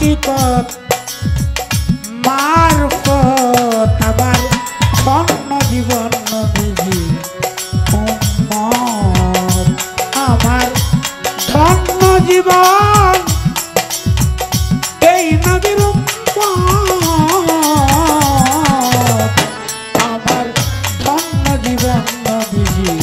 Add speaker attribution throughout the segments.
Speaker 1: হাকিকত মারফত আমার ধন্য জীবন নবীজি উম্মত আমার ধন্য জীবন এই নবীর উম্মত আমার ধন্য জীবন নবীজি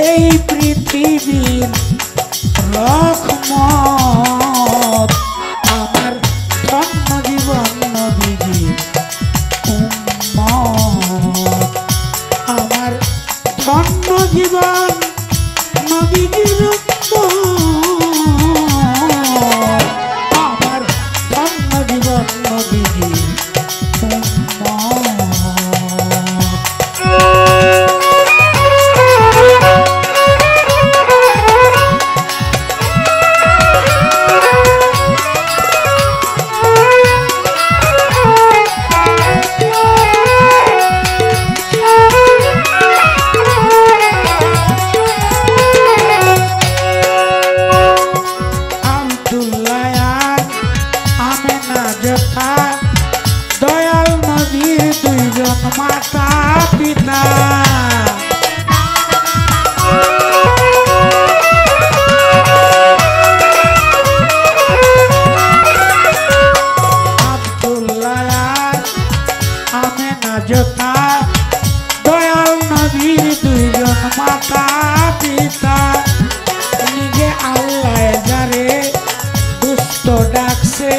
Speaker 1: এই পৃথিবীর রহমত আমার ধন্য জীবন নবীজি উম্মত আমার ধন্য জীবন নবীজির উম্মত আমার ধন্য জীবন নবীজি দয়াল নবীর দুইজন মাতা পিতা আব্দুল্লাহ আমেনা জোতা দয়াল নবীর দুইজন মাতা পিতা নিজে আল্লাহ যারে দুষ্ট ডাকছে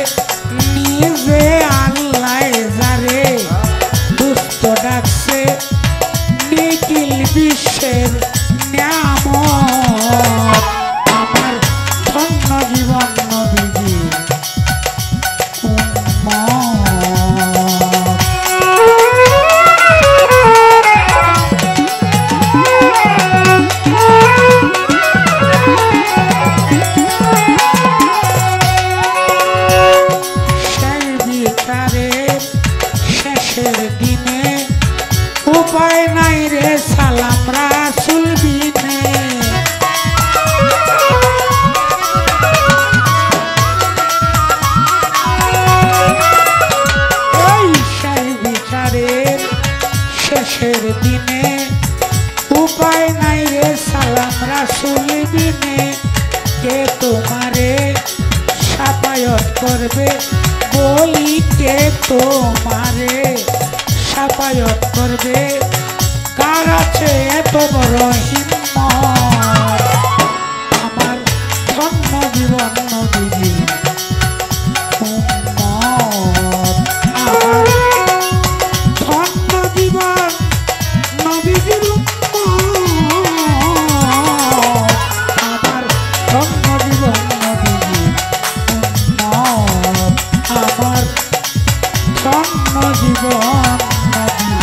Speaker 1: নিজে আল্লাহ যারে দুষ্ট ডাকছে নিখিল বিশ্বের নিয়ামত আমার ধন্য জীবন নবীজি উপায় নাই রে সালাম রাসূল বিনে এই সেই বিচারের শেষের দিনে উপায় নাই রে সালাম রাসূল বিনে কে তোমারে সাফায়াত করবে বলি কে তোমারে সাফায়াত করবে কার আছে এত বড় হিম্মত আমার ধন্য জীবন নবীজি উম্মত আমার ধন্য জীবন নবীজির উম্মত আমার ধন্য জীবন নবীজি উম্মত আমার ধন্য জীবন নবী